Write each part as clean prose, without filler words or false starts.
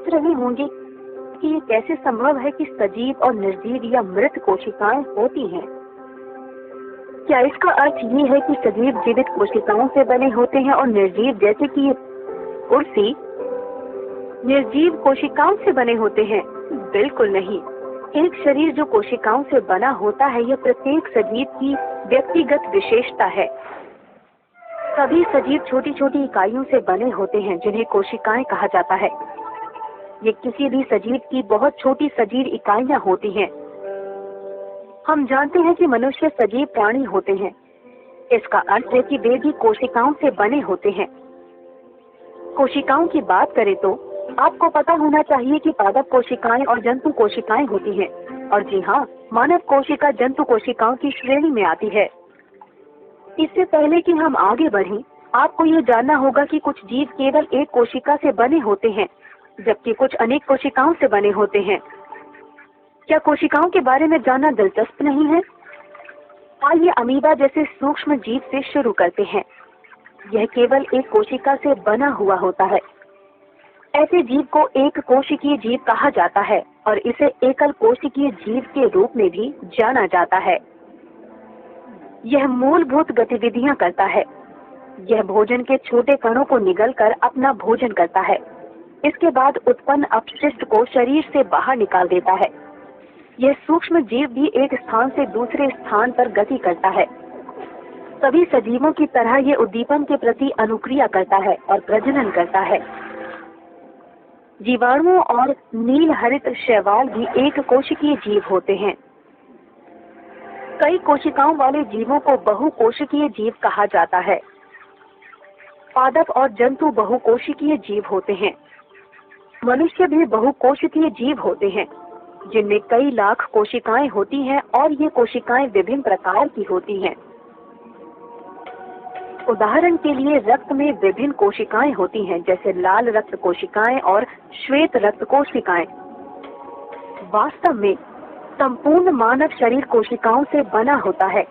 सोच रहे होंगे कि ये कैसे संभव है कि सजीव और निर्जीव या मृत कोशिकाएं होती हैं। क्या इसका अर्थ ये है कि सजीव जीवित कोशिकाओं से बने होते हैं और निर्जीव जैसे कि ये कुर्सी निर्जीव कोशिकाओं से बने होते हैं? बिल्कुल नहीं। एक शरीर जो कोशिकाओं से बना होता है यह प्रत्येक सजीव की व्यक्तिगत विशेषता है। सभी सजीव छोटी छोटी इकाइयों से बने होते हैं जिन्हें कोशिकाएं कहा जाता है। ये किसी भी सजीव की बहुत छोटी सजीव इकाइयां होती हैं। हम जानते हैं कि मनुष्य सजीव प्राणी होते हैं। इसका अर्थ है कि वे भी कोशिकाओं से बने होते हैं। कोशिकाओं की बात करें तो आपको पता होना चाहिए कि पादप कोशिकाएं और जंतु कोशिकाएं होती हैं। और जी हाँ, मानव कोशिका जंतु कोशिकाओं की श्रेणी में आती है। इससे पहले कि हम आगे बढ़ें, आपको यह जानना होगा कि कुछ जीव केवल एक कोशिका से बने होते हैं, जबकि कुछ अनेक कोशिकाओं से बने होते हैं। क्या कोशिकाओं के बारे में जानना दिलचस्प नहीं है? आइए अमीबा जैसे सूक्ष्म जीव से शुरू करते हैं। यह केवल एक कोशिका से बना हुआ होता है। ऐसे जीव को एक कोशिकीय जीव कहा जाता है और इसे एकल कोशिकीय जीव के रूप में भी जाना जाता है। यह मूलभूत गतिविधियां करता है। यह भोजन के छोटे कणों को निगलकर अपना भोजन करता है। इसके बाद उत्पन्न अपशिष्ट को शरीर से बाहर निकाल देता है। यह सूक्ष्म जीव भी एक स्थान से दूसरे स्थान पर गति करता है। सभी सजीवों की तरह ये उद्दीपन के प्रति अनुक्रिया करता है और प्रजनन करता है। जीवाणुओं और नील हरित शैवाल भी एक कोशिकीय जीव होते हैं। कई कोशिकाओं वाले जीवों को बहुकोशिकीय जीव कहा जाता है। पादप और जंतु बहुकोशिकीय जीव होते हैं। मनुष्य भी बहुकोशिकीय जीव होते हैं, जिनमें कई लाख कोशिकाएं होती हैं और ये कोशिकाएं विभिन्न प्रकार की होती हैं। उदाहरण के लिए रक्त में विभिन्न कोशिकाएं होती हैं, जैसे लाल रक्त कोशिकाएं और श्वेत रक्त कोशिकाएं। वास्तव में संपूर्ण मानव शरीर कोशिकाओं से बना होता है,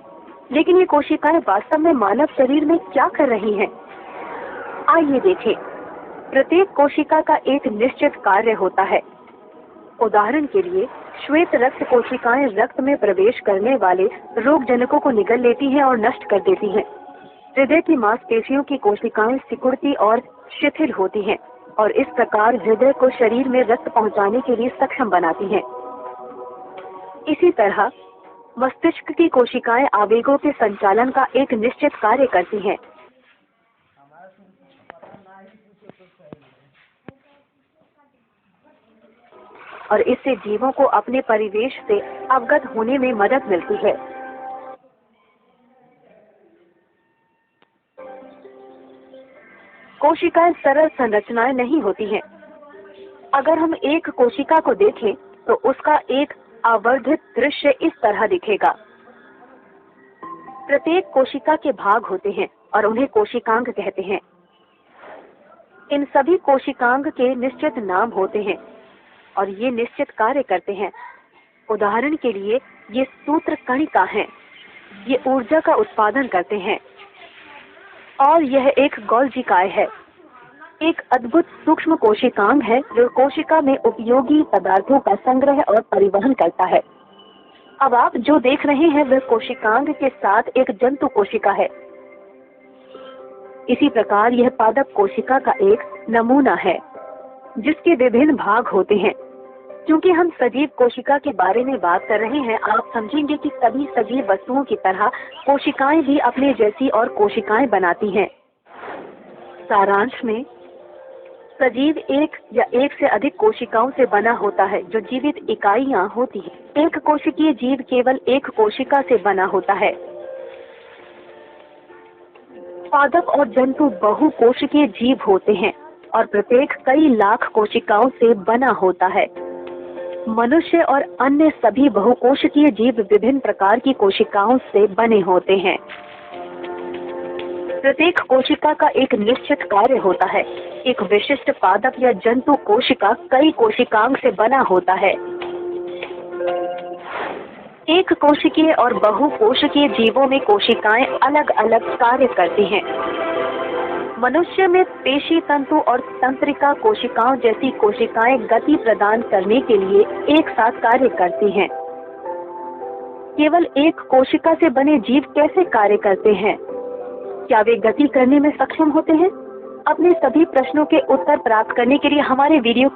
लेकिन ये कोशिकाएं वास्तव में मानव शरीर में क्या कर रही हैं? आइए देखें। प्रत्येक कोशिका का एक निश्चित कार्य होता है। उदाहरण के लिए श्वेत रक्त कोशिकाएं रक्त में प्रवेश करने वाले रोगजनकों को निगल लेती हैं और नष्ट कर देती हैं। हृदय की मांसपेशियों की कोशिकाएं सिकुड़ती और शिथिल होती हैं और इस प्रकार हृदय को शरीर में रक्त पहुंचाने के लिए सक्षम बनाती हैं। इसी तरह मस्तिष्क की कोशिकाएं आवेगों के संचालन का एक निश्चित कार्य करती हैं। और इससे जीवों को अपने परिवेश से अवगत होने में मदद मिलती है। कोशिकाएं सरल संरचनाएं नहीं होती हैं। अगर हम एक कोशिका को देखें तो उसका एक आवर्धित दृश्य इस तरह दिखेगा। प्रत्येक कोशिका के भाग होते हैं और उन्हें कोशिकांग कहते हैं। इन सभी कोशिकांग के निश्चित नाम होते हैं और ये निश्चित कार्य करते हैं। उदाहरण के लिए ये सूत्र कणिका हैं। ये ऊर्जा का उत्पादन करते हैं। और यह एक गोल्जिकाय है, एक अद्भुत सूक्ष्म कोशिकांग है जो कोशिका में उपयोगी पदार्थों का संग्रह और परिवहन करता है। अब आप जो देख रहे हैं वह कोशिकांग के साथ एक जंतु कोशिका है। इसी प्रकार यह पादप कोशिका का एक नमूना है जिसके विभिन्न भाग होते हैं। क्योंकि हम सजीव कोशिका के बारे में बात कर रहे हैं, आप समझेंगे कि सभी सजीव वस्तुओं की तरह कोशिकाएं भी अपने जैसी और कोशिकाएं बनाती हैं। सारांश में सजीव एक या एक से अधिक कोशिकाओं से बना होता है जो जीवित इकाइयां होती है। एक कोशिकीय जीव केवल एक कोशिका से बना होता है। पादप और जंतु बहुकोशिकीय जीव होते हैं और प्रत्येक कई लाख कोशिकाओं से बना होता है। मनुष्य और अन्य सभी बहुकोशिकीय जीव विभिन्न प्रकार की कोशिकाओं से बने होते हैं। प्रत्येक कोशिका का एक निश्चित कार्य होता है। एक विशिष्ट पादप या जंतु कोशिका कई कोशिकाओं से बना होता है। एक कोशिकीय और बहुकोशिकीय जीवों में कोशिकाएं अलग अलग कार्य करती हैं। मनुष्य में पेशी तंतु और तंत्रिका कोशिकाओं जैसी कोशिकाएं गति प्रदान करने के लिए एक साथ कार्य करती हैं। केवल एक कोशिका से बने जीव कैसे कार्य करते हैं? क्या वे गति करने में सक्षम होते हैं? अपने सभी प्रश्नों के उत्तर प्राप्त करने के लिए हमारे वीडियो